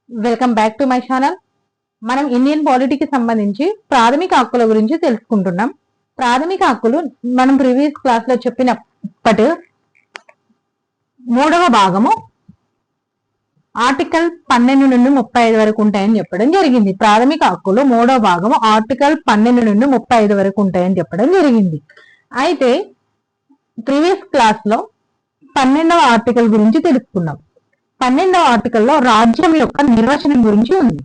Welcome back to my channel. మనం Indian పాలిటీకి సంబంధించి ప్రాథమిక హక్కుల గురించి తెలుసుకుంటున్నాం. ప్రాథమిక హక్కులు మనం ప్రీవియస్ క్లాస్ లో చెప్పినప్పటి 3వ భాగము ఆర్టికల్ 12 నుండి 35 వరకు ఉంటాయని చెప్పడం జరిగింది. ప్రాథమిక హక్కులు 3వ భాగము ఆర్టికల్ 12 నుండి 35 వరకు ఉంటాయని చెప్పడం జరిగింది. అయితే ప్రీవియస్ క్లాస్ లో 12వ ఆర్టికల్ గురించి తెలుసుకున్నాం. 12వ ఆర్టికల్లో రాజ్యం యొక్క నిర్వచనం గురించి ఉంది.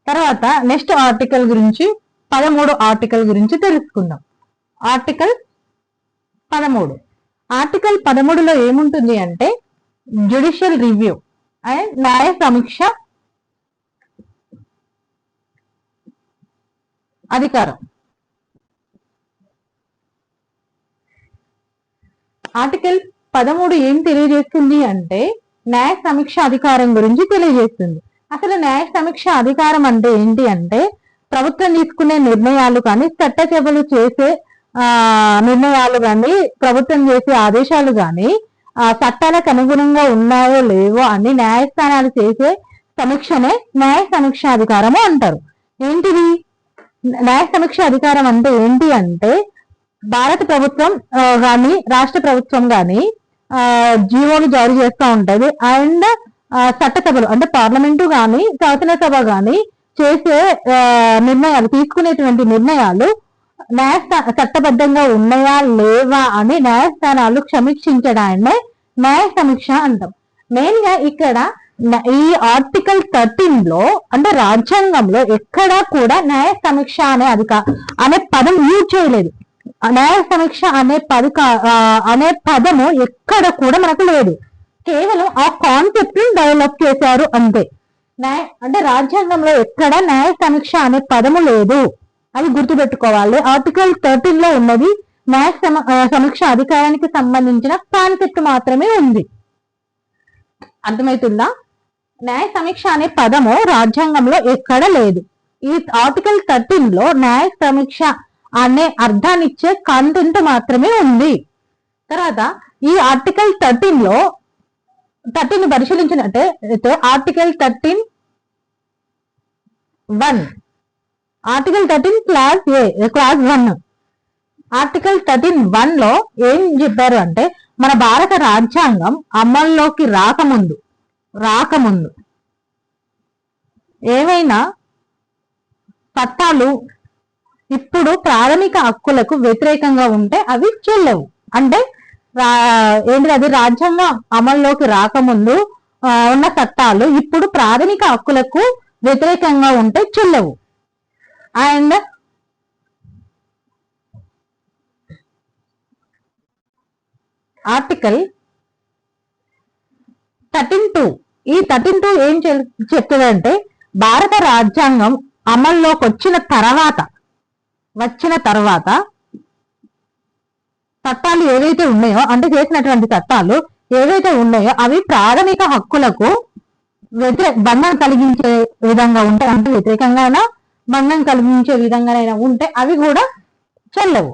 తర్వాత నెక్స్ట్ ఆర్టికల్ గురించి 13 ఆర్టికల్ గురించి తెలుసుకుందాం. ఆర్టికల్ 13. ఆర్టికల్ 13లో ఏముంటుంది అంటే జ్యుడిషియల్ రివ్యూ అండ్ న్యాయ సమీక్ష అధికారం. ఆర్టికల్ 13 ఏం తెలియజేస్తుంది అంటే న్యాయ సమీక్ష అధికారం గురించి తెలియజేస్తుంది. అసలు న్యాయ సమీక్ష అధికారం అంటే ఏంటి అంటే ప్రభుత్వం తీసుకునే నిర్ణయాలు కానీ చట్టసభలు చేసే నిర్ణయాలు కానీ ప్రభుత్వం చేసే ఆదేశాలు కానీ చట్టాలకు అనుగుణంగా ఉన్నాయో లేవో అని న్యాయస్థానాలు చేసే సమీక్షనే న్యాయ సమీక్ష అధికారము అంటారు. ఏంటిది న్యాయ సమీక్ష అధికారం అంటే ఏంటి అంటే భారత ప్రభుత్వం కానీ రాష్ట్ర ప్రభుత్వం కానీ జీవోలు జారీ చేస్తూ ఉంటది. అండ్ చట్టసభలు అంటే పార్లమెంటు కానీ శాసనసభ కానీ చేసే నిర్ణయాలు తీసుకునేటువంటి నిర్ణయాలు చట్టబద్ధంగా ఉన్నాయా లేవా అని న్యాయస్థానాలు సమీక్షించడాన్నే న్యాయ సమీక్ష అంటాం. మెయిన్ గా ఇక్కడ ఈ ఆర్టికల్ 13లో అంటే రాజ్యాంగంలో ఎక్కడా కూడా న్యాయ సమీక్ష అనే పదం యూజ్ చేయలేదు. న్యాయ సమీక్ష అనే పదము ఎక్కడ కూడా మనకు లేదు. కేవలం ఆ కాన్సెప్ట్ ని డెవలప్ చేశారు అంతే. అంటే రాజ్యాంగంలో ఎక్కడ న్యాయ సమీక్ష అనే పదము లేదు, అది గుర్తుపెట్టుకోవాలి. ఆర్టికల్ 13లో ఉన్నది న్యాయ సమీక్ష అధికారానికి సంబంధించిన కాన్సెప్ట్ మాత్రమే ఉంది. అర్థమవుతుందా? న్యాయ సమీక్ష అనే పదము రాజ్యాంగంలో ఎక్కడ లేదు. ఈ ఆర్టికల్ 13లో న్యాయ సమీక్ష అనే అర్థాన్ని ఇచ్చే కంటెంట్ మాత్రమే ఉంది. తర్వాత ఈ ఆర్టికల్ 13 పరిశీలించినట్టే ఆర్టికల్ 13(1) ఆర్టికల్ 13 క్లాస్ 1 ఆర్టికల్ 13(1) ఏం చెప్పారు అంటే మన భారత రాజ్యాంగం అమల్లోకి రాకముందు ఏవైనా చట్టాలు ఇప్పుడు ప్రాథమిక హక్కులకు వ్యతిరేకంగా ఉంటే అవి చెల్లవు. అంటే ఏంటి అది రాజ్యాంగం అమల్లోకి రాకముందు ఉన్న చట్టాలు ఇప్పుడు ప్రాథమిక హక్కులకు వ్యతిరేకంగా ఉంటే చెల్లవు. అండ్ ఆర్టికల్ 13(2) ఈ 13(2) ఏం చెప్తుందంటే భారత రాజ్యాంగం అమల్లోకి వచ్చిన తర్వాత చట్టాలు ఏవైతే ఉన్నాయో అంటే చేసినటువంటి చట్టాలు ఏవైతే ఉన్నాయో అవి ప్రాథమిక హక్కులకు భంగం కలిగించే విధంగా ఉంటే, అంటే వ్యతిరేకంగా భంగం కలిగించే విధంగానైనా ఉంటే అవి కూడా చెల్లవు.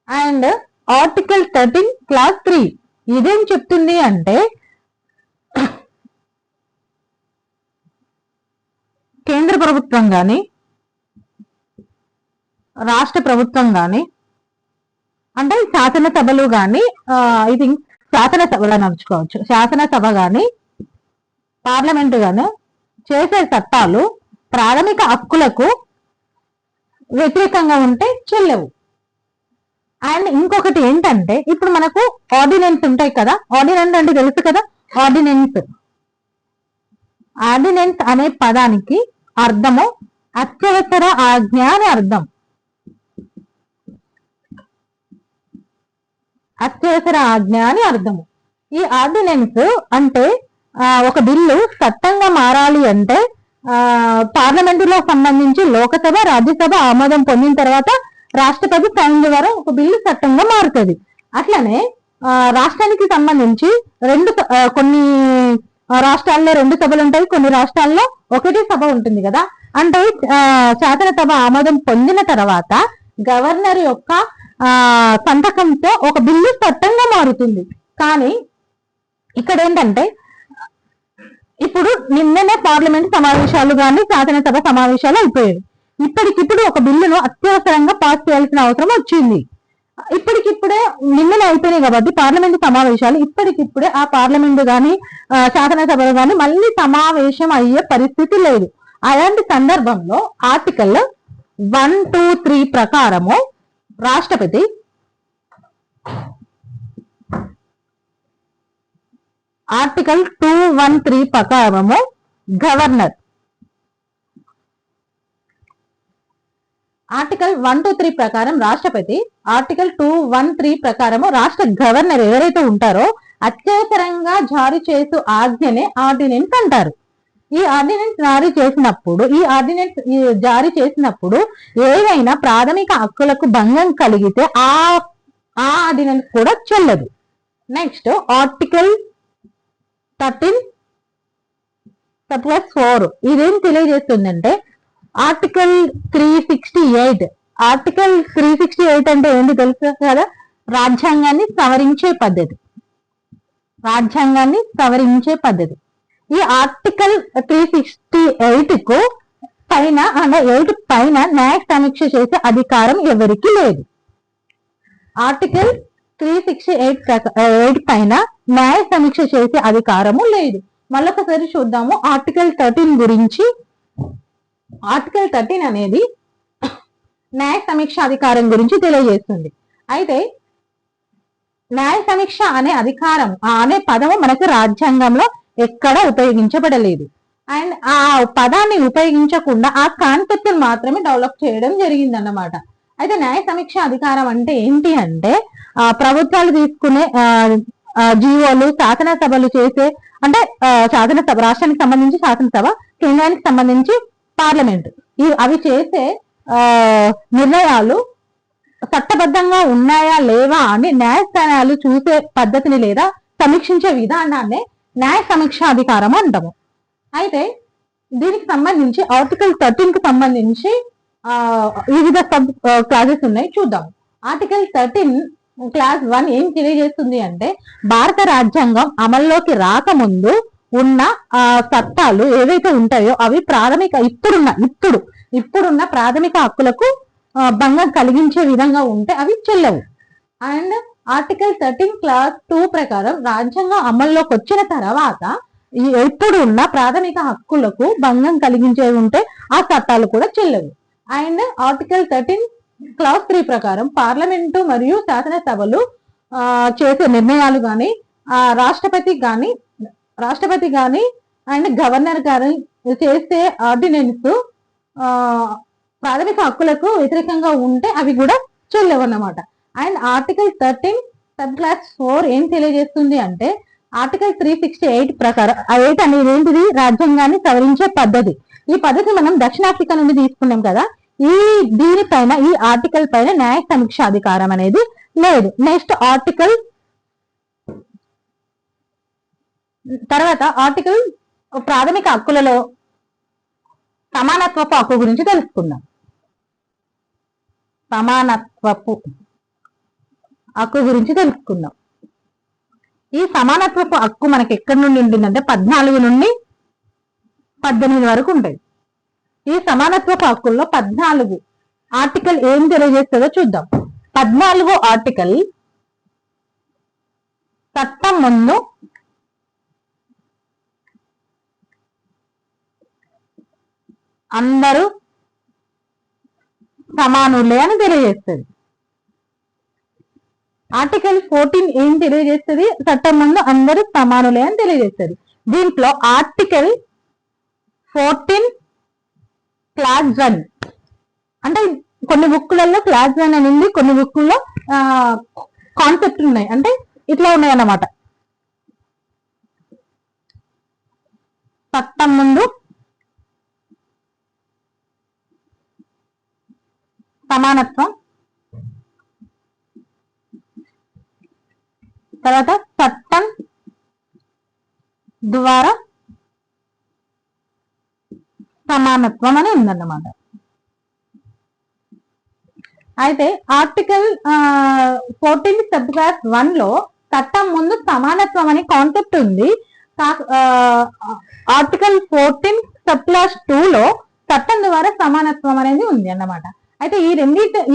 అండ్ ఆర్టికల్ 13 క్లాస్ 3 ఇదేం చెప్తుంది అంటే కేంద్ర ప్రభుత్వం కానీ రాష్ట్ర ప్రభుత్వం కానీ అంటే శాసనసభలు కానీ ఐ థింక్ శాసనసభలో నడుచుకోవచ్చు, శాసనసభ కానీ పార్లమెంటు గాను చేసే చట్టాలు ప్రాథమిక హక్కులకు వ్యతిరేకంగా ఉంటే చెల్లవు. అండ్ ఇంకొకటి ఏంటంటే ఇప్పుడు మనకు ఆర్డినెన్స్ ఉంటాయి కదా, ఆర్డినెన్స్ అంటే తెలుసు కదా. ఆర్డినెన్స్ అనే పదానికి అర్థము అత్యవసర ఆజ్ఞ అని అర్థం. అత్యవసర ఆజ్ఞ అని అర్థము. ఈ ఆర్డినెన్స్ అంటే ఒక బిల్లు చట్టంగా మారాలి అంటే పార్లమెంటులో సంబంధించి లోకసభ రాజ్యసభ ఆమోదం పొందిన తర్వాత రాష్ట్రపతి సైన్ ద్వారా ఒక బిల్లు చట్టంగా మారుతుంది. అట్లనే రాష్ట్రానికి సంబంధించి కొన్ని రాష్ట్రాల్లో 2 సభలు ఉంటాయి, కొన్ని రాష్ట్రాల్లో ఒకటే సభ ఉంటుంది కదా. అంటే శాసనసభ ఆమోదం పొందిన తర్వాత గవర్నర్ యొక్క సంతకంతో ఒక బిల్లు చట్టంగా మారుతుంది. కానీ ఇక్కడ ఏంటంటే ఇప్పుడు నిన్ననే పార్లమెంట్ సమావేశాలు కానీ శాసనసభ సమావేశాలు అయిపోయాయి. ఇప్పటికిప్పుడు ఒక బిల్లును అత్యవసరంగా పాస్ చేయాల్సిన అవసరం వచ్చింది. ఇప్పటికిప్పుడే నిన్ననే అయిపోయినాయి కాబట్టి పార్లమెంట్ సమావేశాలు ఇప్పటికిప్పుడే ఆ పార్లమెంట్ కానీ శాసనసభలు కానీ మళ్ళీ సమావేశం అయ్యే పరిస్థితి లేదు. అలాంటి సందర్భంలో ఆర్టికల్ 123 ప్రకారము రాష్ట్రపతి ఆర్టికల్ 213 ప్రకారము గవర్నర్ ఆర్టికల్ 123 ప్రకారం రాష్ట్రపతి ఆర్టికల్ 213 ప్రకారము రాష్ట్ర గవర్నర్ ఎవరైతే ఉంటారో అత్యవసరంగా జారీ చేసే ఆజ్ఞనే ఆర్డినెన్స్ అంటారు. ఈ ఆర్డినెన్స్ జారీ చేసినప్పుడు ఏవైనా ప్రాథమిక హక్కులకు భంగం కలిగితే ఆ ఆర్డినెన్స్ కూడా చెల్లదు. నెక్స్ట్ ఆర్టికల్ 13(4) ఇదేం తెలియజేస్తుందంటే ఆర్టికల్ 368 అంటే ఏంటి తెలుసు కదా, రాజ్యాంగాన్ని సవరించే పద్ధతి. ఈ ఆర్టికల్ 368 కు పైన 8 పైన న్యాయ సమీక్ష చేసే అధికారం ఎవరికి లేదు. ఆర్టికల్ 368 పైన న్యాయ సమీక్ష చేసే అధికారము లేదు. మళ్ళొకసారి చూద్దాము ఆర్టికల్ 13 గురించి. ఆర్టికల్ 13 అనేది న్యాయ సమీక్ష అధికారం గురించి తెలియజేస్తుంది. అయితే న్యాయ సమీక్ష అనే అధికారం అనే పదము మనకు రాజ్యాంగంలో ఎక్కడ ఉపయోగించబడలేదు. అండ్ ఆ పదాన్ని ఉపయోగించకుండా ఆ కాన్సెప్ట్ మాత్రమే డెవలప్ చేయడం జరిగిందన్నమాట. అయితే న్యాయ సమీక్ష అధికారం అంటే ఏంటి అంటే ప్రభుత్వాలు తీసుకునే జీవోలు, శాసనసభలు చేసే అంటే శాసనసభ రాష్ట్రానికి సంబంధించి శాసనసభ, కేంద్రానికి సంబంధించి పార్లమెంట్, అవి చేసే నిర్ణయాలు చట్టబద్ధంగా ఉన్నాయా లేవా అని న్యాయస్థానాలు చూసే పద్ధతిని లేదా సమీక్షించే విధానాన్ని న్యాయ సమీక్ష అధికారం అంటాము. అయితే దీనికి సంబంధించి ఆర్టికల్ 13 కి సంబంధించి వివిధ సబ్ క్లాసెస్ ఉన్నాయి, చూద్దాం. ఆర్టికల్ 13 క్లాస్ 1 ఏం తెలియజేస్తుంది అంటే భారత రాజ్యాంగం అమల్లోకి రాకముందు ఉన్న చట్టాలు ఏవైతే ఉంటాయో అవి ప్రాథమిక ఇప్పుడున్న ప్రాథమిక హక్కులకు భంగం కలిగించే విధంగా ఉంటే అవి చెల్లవు. అండ్ ఆర్టికల్ 13 క్లాస్ 2 ప్రకారం రాజ్యాంగం అమల్లోకి వచ్చిన తర్వాత ఎప్పుడు ఉన్న ప్రాథమిక హక్కులకు భంగం కలిగించేవి ఉంటే ఆ చట్టాలు కూడా చెల్లవు. అండ్ ఆర్టికల్ 13 క్లాస్ 3 ప్రకారం పార్లమెంటు మరియు శాసనసభలు చేసే నిర్ణయాలు కానీ రాష్ట్రపతి కానీ అండ్ గవర్నర్ గాని చేసే ఆర్డినెన్స్ ప్రాథమిక హక్కులకు వ్యతిరేకంగా ఉంటే అవి కూడా చెల్లవు అన్నమాట. అండ్ ఆర్టికల్ 13 సబ్ క్లాస్ 4 ఏం తెలియజేస్తుంది అంటే ఆర్టికల్ 368 ప్రకారం 8 అనేది ఏంటిది, రాజ్యాంగాన్ని సవరించే పద్ధతి. ఈ పద్ధతి మనం దక్షిణాఫ్రికా నుండి తీసుకున్నాం కదా. దీనిపైన ఈ ఆర్టికల్ పైన న్యాయ సమీక్ష అధికారం అనేది లేదు. నెక్స్ట్ ఆర్టికల్ ప్రాథమిక హక్కులలో సమానత్వపు హక్కు గురించి తెలుసుకుందాం. ఈ సమానత్వపు హక్కు మనకి ఎక్కడి నుండి ఉంటుందంటే 14 నుండి 18 వరకు ఉంటాయి. ఈ సమానత్వపు హక్కుల్లో 14 ఆర్టికల్ ఏం తెలియజేస్తుందో చూద్దాం. 14వ ఆర్టికల్ చట్టం ముందు అందరూ సమానులే అని తెలియజేస్తుంది. ఆర్టికల్ 14 ఏం తెలియజేస్తుంది, చట్టం ముందు అందరూ సమానులే అని తెలియజేస్తుంది. దీంట్లో ఆర్టికల్ 14 క్లాస్ 1 అంటే కొన్ని బుక్కులలో క్లాస్ 1 అని ఉంది, కొన్ని బుక్కుల్లో కాన్సెప్ట్ ఉన్నాయి, అంటే ఇట్లా ఉన్నాయి అన్నమాట. చట్టం ముందు సమానత్వం, తర్వాత చట్టం ద్వారా సమానత్వం అని ఉందన్నమాట. అయితే ఆర్టికల్ 14 సబ్ క్లాస్ 1 లో చట్టం ముందు సమానత్వం అనే కాన్సెప్ట్ ఉంది. ఆర్టికల్ 14 సబ్ క్లాస్ 2లో చట్టం ద్వారా సమానత్వం అనేది ఉంది అన్నమాట. అయితే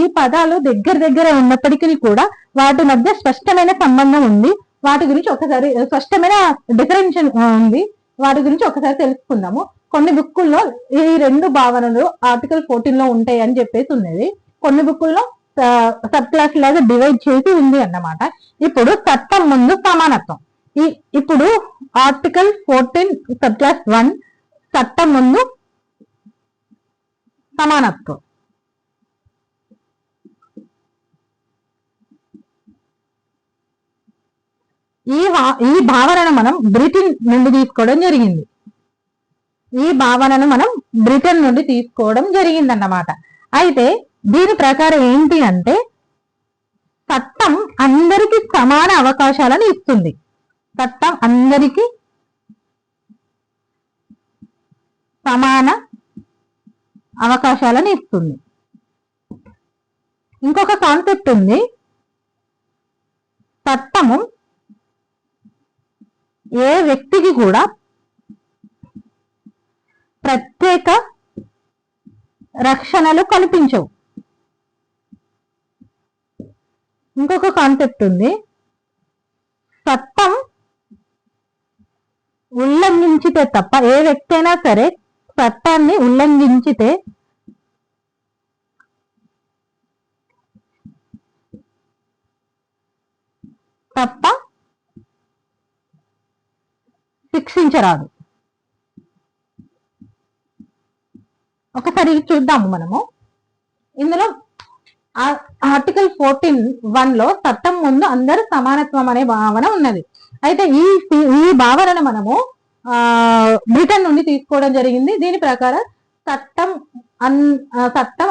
ఈ పదాలు దగ్గర ఉన్నప్పటికీ కూడా వాటి మధ్య స్పష్టమైన సంబంధం ఉంది. వాటి గురించి ఒకసారి స్పష్టమైన డిఫరెన్షన్ ఉంది. వాటి గురించి ఒకసారి తెలుసుకుందాము. కొన్ని బుక్కుల్లో ఈ రెండు భావనలు ఆర్టికల్ 14 లో ఉంటాయి అని చెప్పేసి ఉన్నది. కొన్ని బుక్కుల్లో సబ్ క్లాస్ లాగా డివైడ్ చేసి ఉంది అన్నమాట. ఇప్పుడు చట్టం ముందు సమానత్వం. ఇప్పుడు ఆర్టికల్ 14 సబ్ క్లాస్ 1 చట్టం ముందు సమానత్వం. ఈ భావనను మనం బ్రిటన్ నుండి తీసుకోవడం జరిగింది. అన్నమాట. అయితే దీని ప్రకారం ఏంటి అంటే చట్టం అందరికీ సమాన అవకాశాలను ఇస్తుంది. ఇంకొక కాన్సెప్ట్ ఉంది. చట్టము ఏ వ్యక్తికి కూడా ప్రత్యేక రక్షణలు కల్పించవు. ఇంకొక కాన్సెప్ట్ ఉంది. చట్టం ఉల్లంఘించితే తప్ప ఏ వ్యక్తి అయినా సరే చట్టాన్ని ఉల్లంఘించితే తప్ప శిక్షించరాదు. ఒకసారి చూద్దాము మనము. ఇందులో ఆర్టికల్ 14(1) లో చట్టం ముందు అందరూ సమానత్వం అనే భావన ఉన్నది. అయితే ఈ భావనను మనము బ్రిటన్ నుండి తీసుకోవడం జరిగింది. దీని ప్రకారం చట్టం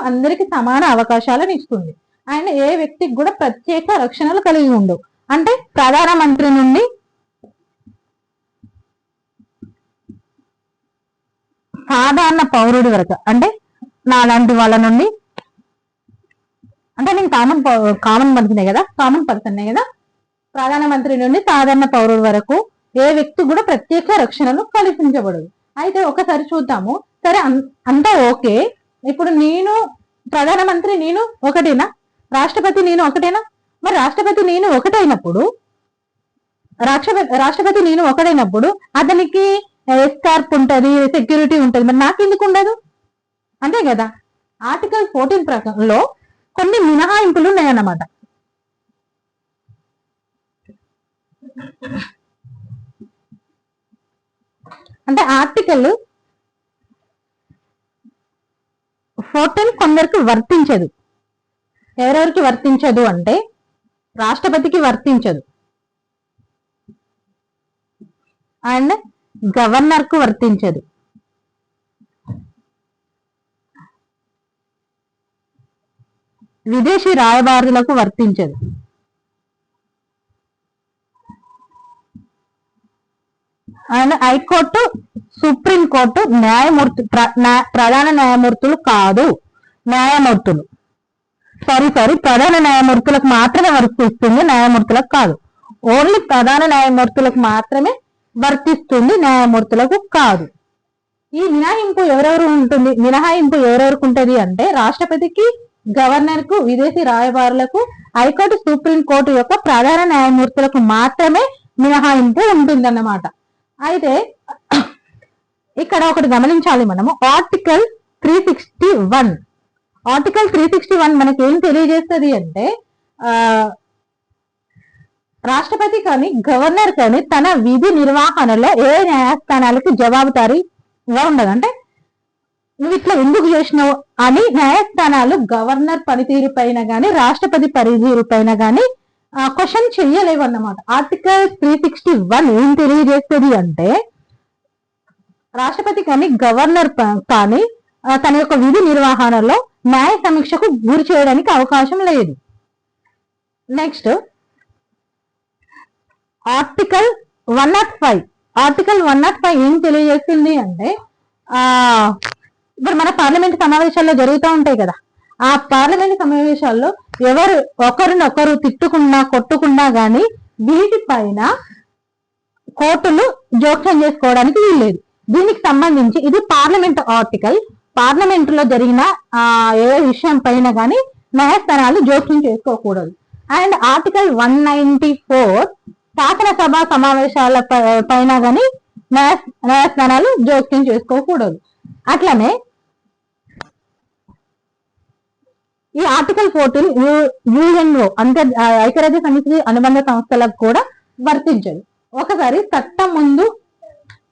అందరికి సమాన అవకాశాలను ఇస్తుంది. అండ్ ఏ వ్యక్తికి కూడా ప్రత్యేక రక్షణలు కలిగి ఉండవు. అంటే ప్రధానమంత్రి నుండి సాధారణ పౌరుడి వరకు, అంటే నాలాంటి వాళ్ళ నుండి, అంటే నేను కామన్ పర్సనే కదా, ప్రధానమంత్రి నుండి సాధారణ పౌరుడి వరకు ఏ వ్యక్తి కూడా ప్రత్యేక రక్షణలు కల్పించబడదు. అయితే ఒకసారి చూద్దాము. సరే, అంతా ఓకే. ఇప్పుడు ప్రధానమంత్రి నేను ఒకటేనా? రాష్ట్రపతి నేను ఒకటేనా? మరి రాష్ట్రపతి నేను ఒకటైనప్పుడు అతనికి ఎస్కార్ప్ ఉంటది, సెక్యూరిటీ ఉంటది. మరి నాకు ఎందుకు ఉండదు? అంతే కదా. ఆర్టికల్ 14 ప్రకారంలో కొన్ని మినహాయింపులు ఉన్నాయన్నమాట. అంటే ఆర్టికల్ 14 కొందరికి వర్తించదు. ఎవరెవరికి వర్తించదు అంటే రాష్ట్రపతికి వర్తించదు, అండ్ గవర్నర్ కు వర్తించదు, విదేశీ రాయబారులకు వర్తించదు, అండ్ హైకోర్టు, సుప్రీంకోర్టు ప్రధాన న్యాయమూర్తులు కాదు. ప్రధాన న్యాయమూర్తులకు మాత్రమే వర్తిస్తుంది, న్యాయమూర్తులకు కాదు. ఓన్లీ ప్రధాన న్యాయమూర్తులకు మాత్రమే వర్తిస్తుంది, న్యాయమూర్తులకు కాదు. ఈ మినహాయింపు ఎవరెవరికి ఉంటుంది అంటే రాష్ట్రపతికి, గవర్నర్ కు, విదేశీ రాయబారులకు, హైకోర్టు, సుప్రీంకోర్టు యొక్క ప్రధాన న్యాయమూర్తులకు మాత్రమే మినహాయింపు ఉంటుందన్నమాట. అయితే ఇక్కడ ఒకటి గమనించాలి మనము. ఆర్టికల్ 361 మనకి ఏం తెలియజేస్తుంది అంటే రాష్ట్రపతి కానీ గవర్నర్ కానీ తన విధి నిర్వహణలో ఏ న్యాయస్థానాలకు జవాబుదారీగా ఉండదు. అంటే నువ్వు ఇట్లా ఎందుకు చేసినావు అని న్యాయస్థానాలు గవర్నర్ పనితీరు పైన గాని, రాష్ట్రపతి పనితీరు పైన గాని క్వశ్చన్ చెయ్యలేవు అన్నమాట. ఆర్టికల్ 361 ఏం తెలియజేస్తుంది అంటే రాష్ట్రపతి కానీ గవర్నర్ కానీ తన యొక్క విధి నిర్వహణలో న్యాయ సమీక్షకు గురి చేయడానికి అవకాశం లేదు. నెక్స్ట్ ఆర్టికల్ 105 ఏం తెలియజేస్తుంది అంటే ఇప్పుడు మన పార్లమెంట్ సమావేశాల్లో జరుగుతూ ఉంటాయి కదా. ఆ పార్లమెంట్ సమావేశాల్లో ఒకరినొకరు తిట్టుకున్నా, కొట్టుకున్నా గాని వీటిపైన కోర్టులు జోక్యం చేసుకోవడానికి వీల్లేదు. దీనికి సంబంధించి ఇది పార్లమెంట్ ఆర్టికల్. పార్లమెంట్ లో జరిగిన ఏ విషయం పైన కానీ న్యాయస్థానాలు జోక్యం చేసుకోకూడదు. అండ్ ఆర్టికల్ 194 శాసనసభ సమావేశాల పైన కానీ న్యాయస్థానాలు జోక్యం చేసుకోకూడదు. అట్లనే ఈ ఆర్టికల్ 14 యుఎన్ఓ అంటే ఐక్యరాజ్య సమితి అనుబంధ సంస్థలకు కూడా వర్తించదు. ఒకసారి చట్టం ముందు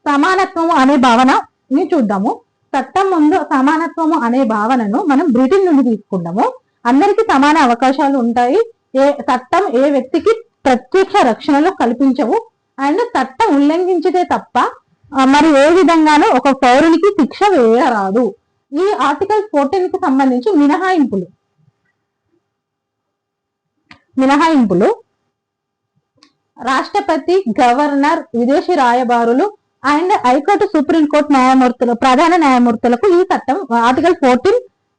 సమానత్వము అనే భావనని చూద్దాము. చట్టం ముందు సమానత్వము అనే భావనను మనం బ్రిటన్ నుండి తీసుకుంటాము. అందరికీ సమాన అవకాశాలు ఉంటాయి. చట్టం ఏ వ్యక్తికి ప్రత్యక్ష రక్షణలు కల్పించవు. అండ్ చట్టం ఉల్లంఘించితే తప్ప మరి ఏ విధంగానూ ఒక పౌరునికి శిక్ష వేయరాదు. ఈ ఆర్టికల్ 14 కి సంబంధించి మినహాయింపులు రాష్ట్రపతి, గవర్నర్, విదేశీ రాయబారులు అండ్ హైకోర్టు, సుప్రీంకోర్టు న్యాయమూర్తులు, ప్రధాన న్యాయమూర్తులకు ఈ చట్టం ఆర్టికల్ 14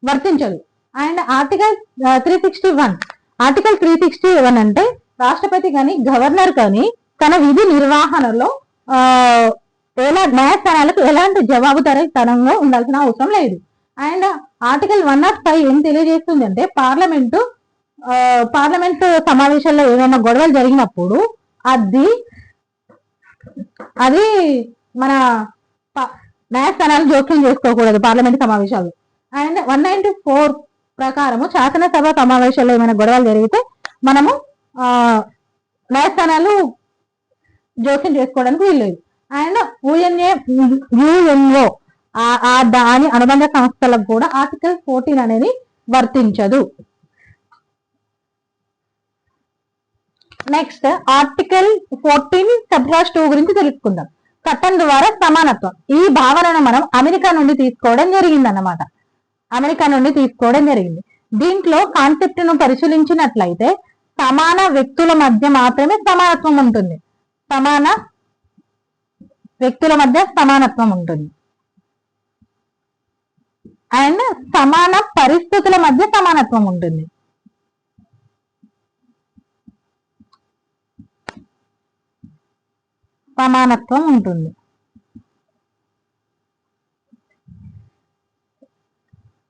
వర్తించదు. అండ్ ఆర్టికల్ 361 అంటే రాష్ట్రపతి కానీ గవర్నర్ కానీ తన విధి నిర్వహణలో న్యాయస్థానాలకు ఎలాంటి జవాబుదారీతనంగా ఉండాల్సిన అవసరం లేదు. అండ్ ఆర్టికల్ 105 ఏం తెలియజేస్తుంది అంటే పార్లమెంట్ సమావేశాల్లో ఏదైనా గొడవలు జరిగినప్పుడు అది మన న్యాయస్థానాలు జోక్యం చేసుకోకూడదు పార్లమెంట్ సమావేశాలు. అండ్ 194 ప్రకారము శాసనసభ సమావేశాల్లో ఏమైనా గొడవలు జరిగితే మనము న్యాయస్థానాలు జోక్యం చేసుకోవడానికి వీల్లేదు. అండ్ యుఎన్ఓ దాని అనుబంధ సంస్థలకు కూడా ఆర్టికల్ 14 అనేది వర్తించదు. నెక్స్ట్ ఆర్టికల్ 14 సబ్-క్లాస్ 2 గురించి తెలుసుకుందాం. చట్టం ద్వారా సమానత్వం. ఈ భావనను మనం అమెరికా నుండి తీసుకోవడం జరిగింది. దీంట్లో కాన్సెప్ట్ ను పరిశీలించినట్లయితే సమాన వ్యక్తుల మధ్య మాత్రమే సమానత్వం ఉంటుంది. అండ్ సమాన పరిస్థితుల మధ్య సమానత్వం ఉంటుంది.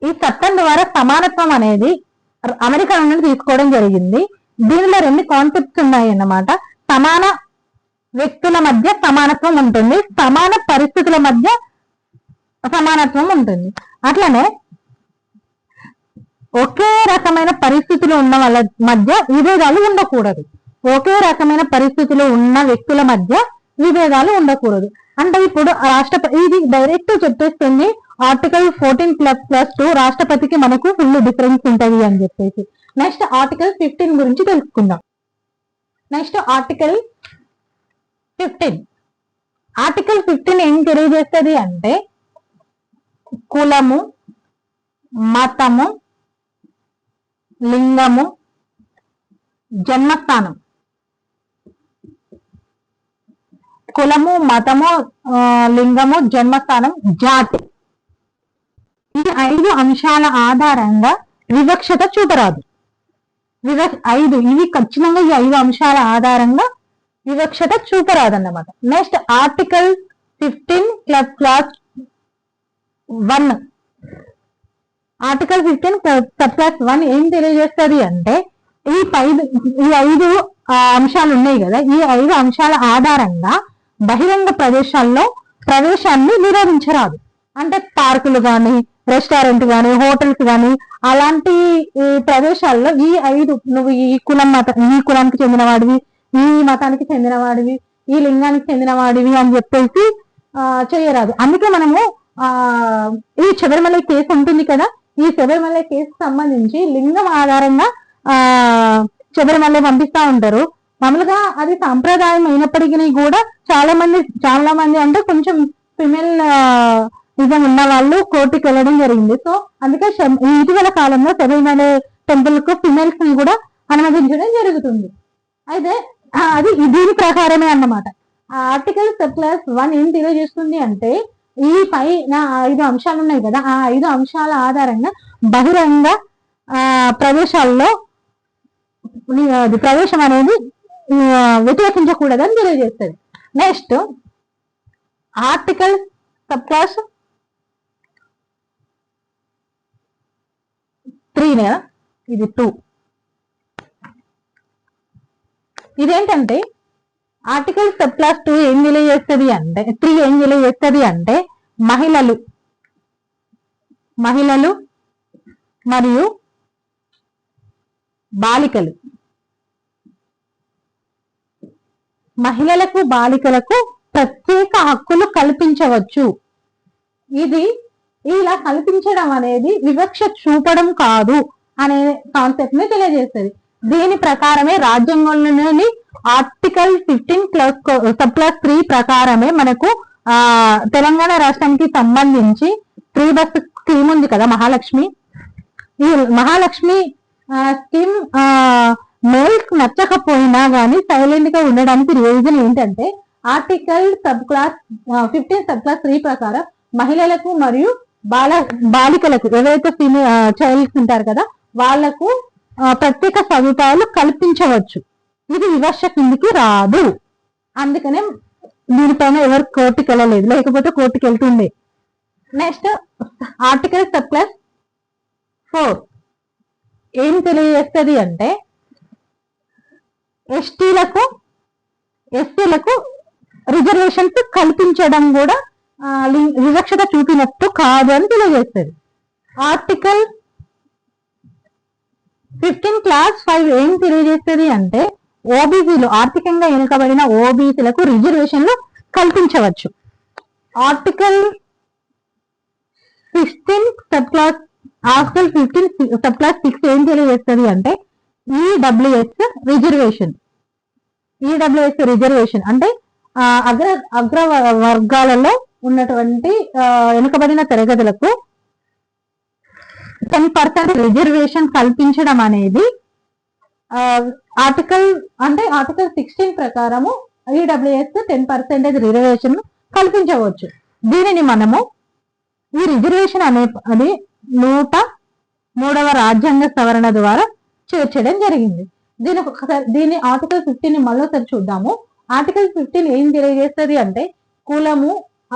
ఈ చట్టం ద్వారా సమానత్వం అనేది అమెరికా నుండి తీసుకోవడం జరిగింది. దీనిలో 2 కాన్సెప్ట్స్ ఉన్నాయి అన్నమాట. సమాన వ్యక్తుల మధ్య సమానత్వం ఉంటుంది, సమాన పరిస్థితుల మధ్య సమానత్వం ఉంటుంది. అట్లనే ఒకే రకమైన పరిస్థితులు ఉన్న వాళ్ళ మధ్య విభేదాలు ఉండకూడదు. ఒకే రకమైన పరిస్థితులు ఉన్న వ్యక్తుల మధ్య విభేదాలు ఉండకూడదు. అంటే ఇప్పుడు రాష్ట్రపతి ఇది డైరెక్ట్ చెప్పేస్తుంది ఆర్టికల్ 14++2 రాష్ట్రపతికి మనకు ఫుల్ డిఫరెన్స్ ఉంటది అని చెప్పేసి. నెక్స్ట్ ఆర్టికల్ 15 గురించి తెలుసుకుందాం. నెక్స్ట్ ఆర్టికల్ 15 ఏం తెలియజేస్తుంది అంటే కులము, మతము, లింగము, జన్మస్థానం. కులము, మతము, లింగము, జన్మస్థానం, జాతి. ఈ 5 అంశాల ఆధారంగా వివక్షత చూపరాదు. ఇవి ఖచ్చితంగా ఈ 5 అంశాల ఆధారంగా వివక్షత చూపరాదన్నమాట. నెక్స్ట్ ఆర్టికల్ 15++1 ఆర్టికల్ 15++1 ఏం తెలియజేస్తుంది అంటే ఈ 5 అంశాలు ఉన్నాయి కదా, ఈ 5 అంశాల ఆధారంగా బహిరంగ ప్రవేశాన్ని నిరోధించరాదు. అంటే పార్కులు కానీ, రెస్టారెంట్ కానీ, హోటల్స్ కానీ అలాంటి ప్రదేశాల్లో ఈ 5 నువ్వు ఈ కులానికి చెందినవాడివి, ఈ మతానికి చెందినవాడివి, ఈ లింగానికి చెందినవాడివి అని చెప్పేసి చేయరాదు. అందుకే మనము ఈ శబరిమల కేసు ఉంటుంది కదా, ఈ శబరిమల కేసు సంబంధించి లింగం ఆధారంగా శబరిమల పంపిస్తా ఉంటారు. మామూలుగా అది సాంప్రదాయం అయినప్పటికీ కూడా చాలా మంది అంటే కొంచెం ఫిమేల్ నిజం ఉన్న వాళ్ళు కోర్టుకి వెళ్ళడం జరిగింది. సో అందుకే ఇటీవల కాలంలో శబరిమల టెంపుల్ కు ఫిమేల్స్ ని కూడా అనుమతించడం జరుగుతుంది. అయితే అది దీని ప్రకారమే అన్నమాట. ఆర్టికల్ 15+1 ఏం తెలియజేస్తుంది అంటే ఈ పైన 5 అంశాలు ఉన్నాయి కదా, ఆ 5 అంశాల ఆధారంగా బహిరంగ ప్రదేశాల్లో ప్రవేశం అనేది వ్యతిరేకించకూడదని తెలియజేస్తుంది. నెక్స్ట్ ఆర్టికల్ సబ్ క్లాస్ 3 ఇది 2. ఇదేంటంటే ఆర్టికల్ సబ్ క్లాస్ 2 ఏం తెలియజేస్తుంది అంటే 3 ఏం తెలియజేస్తుంది అంటే మహిళలు మరియు బాలికలు, మహిళలకు బాలికలకు ప్రత్యేక హక్కులు కల్పించవచ్చు. ఇది ఇలా కల్పించడం అనేది వివక్ష చూపడం కాదు అనే కాన్సెప్ట్ ని తెలియజేస్తుంది. దీని ప్రకారమే రాజ్యాంగంలోని ఆర్టికల్ 15 సబ్ క్లాస్ 3 ప్రకారమే మనకు తెలంగాణ రాష్ట్రానికి సంబంధించి ఫ్రీ బస్ స్కీమ్ ఉంది కదా, మహాలక్ష్మి. ఈ మహాలక్ష్మి స్కీమ్ మేల్స్ నచ్చకపోయినా కానీ సైలెంట్ గా ఉండడానికి రీజన్ ఏంటంటే ఆర్టికల్ 15 సబ్ క్లాస్ 3 ప్రకారం మహిళలకు మరియు బాలికలకు ఎవరైతే చైల్డ్స్ ఉంటారు కదా వాళ్లకు ప్రత్యేక సదుపాయాలు కల్పించవచ్చు. ఇది వివక్ష కిందికి రాదు. అందుకనే దీనిపైన ఎవరు కోర్టుకి వెళ్ళలేదు, లేకపోతే కోర్టుకి వెళ్తుండే. నెక్స్ట్ ఆర్టికల్ సబ్ క్లాస్ 4 ఏం తెలియజేస్తుంది అంటే ఎస్టీలకు ఎస్సీలకు రిజర్వేషన్స్ కల్పించడం కూడా వివక్షత చూపినట్టు కాదు అని తెలియజేస్తుంది. ఆర్టికల్ 15 క్లాస్ 5 ఏం తెలియజేస్తుంది అంటే ఓబీసీలు ఆర్థికంగా వెనుకబడిన ఓబీసీలకు రిజర్వేషన్లు కల్పించవచ్చు. ఆర్టికల్ 15 సబ్ క్లాస్ 6 ఏం తెలియజేస్తుంది అంటే ఈడబ్ల్యూఎస్ రిజర్వేషన్ అంటే అగ్ర వర్గాలలో ఉన్నటువంటి వెనుకబడిన తరగతులకు 10% రిజర్వేషన్ కల్పించడం అనేది ఆర్టికల్ 16 ప్రకారము ఈడబ్ల్యూఎస్ 10% రిజర్వేషన్ కల్పించవచ్చు. దీనిని మనము ఈ రిజర్వేషన్ అనేది 103వ రాజ్యాంగ సవరణ ద్వారా చేర్చడం జరిగింది. దీని ఆర్టికల్ 15 మళ్ళీసారి చూద్దాము. ఆర్టికల్ 15 ఏం తెలియజేస్తుంది అంటే కులము,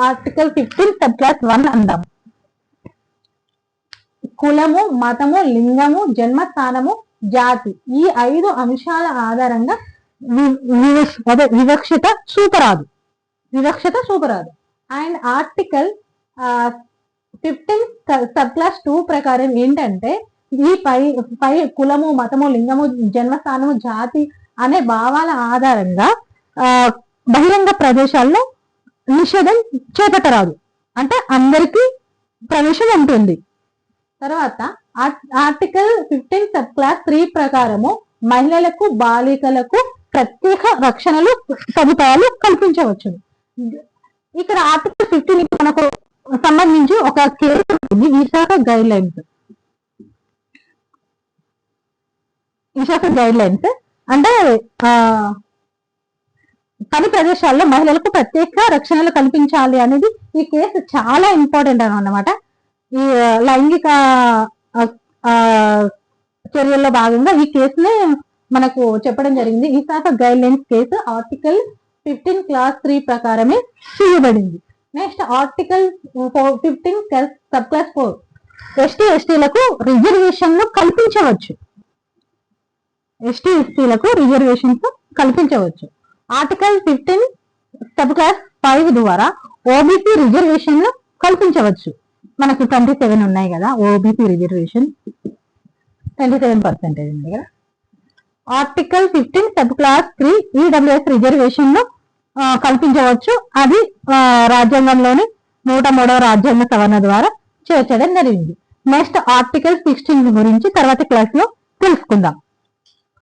ఆర్టికల్ 15 సబ్ క్లాస్ 1 అందాము. కులము, మతము, లింగము, జన్మస్థానము, జాతి ఈ 5 అంశాల ఆధారంగా వివక్షత చూపరాదు. అండ్ ఆర్టికల్ 15 సబ్ క్లాస్ 2 ప్రకారం ఏంటంటే ఈ పై కులము, మతము, లింగము, జన్మస్థానము, జాతి అనే భావాల ఆధారంగా బహిరంగ ప్రదేశాల్లో నిషేధం చేపట్టరాదు, అంటే అందరికీ ప్రవేశం ఉంటుంది. తర్వాత ఆర్టికల్ 15 సబ్ క్లాస్ 3 ప్రకారము మహిళలకు బాలికలకు ప్రత్యేక రక్షణలు సదుపాయాలు కల్పించవచ్చు. ఇక్కడ ఆర్టికల్ 15 మనకు సంబంధించి ఒక కేసు ఉంది, విశాఖ గైడ్ లైన్స్ అంటే పని ప్రదేశాల్లో మహిళలకు ప్రత్యేక రక్షణలు కల్పించాలి అనేది ఈ కేసు చాలా ఇంపార్టెంట్ అన్నమాట. ఈ లైంగిక చర్యల్లో భాగంగా ఈ కేసుని మనకు చెప్పడం జరిగింది. Visakha guide lines case article 15 class 3 ప్రకారమే చేయబడింది. నెక్స్ట్ ఆర్టికల్ 15 సబ్ క్లాస్ 4 ఎస్టీలకు రిజర్వేషన్లు కల్పించవచ్చు. ఆర్టికల్ 15 సబ్ క్లాస్ 5 ద్వారా ఓబీసీ రిజర్వేషన్లు కల్పించవచ్చు. మనకు 27 ఉన్నాయి కదా ఓబీసీ రిజర్వేషన్, 27% ఉంది కదా. ఆర్టికల్ 15 సబ్ క్లాస్ 3 ఈడబ్ల్యూఎస్ రిజర్వేషన్లు కల్పించవచ్చు. అది రాజ్యాంగంలోని 103వ రాజ్యాంగ సవరణ ద్వారా చేర్చడం జరిగింది. నెక్స్ట్ ఆర్టికల్ 16 గురించి తర్వాత క్లాస్ లో తెలుసుకుందాం.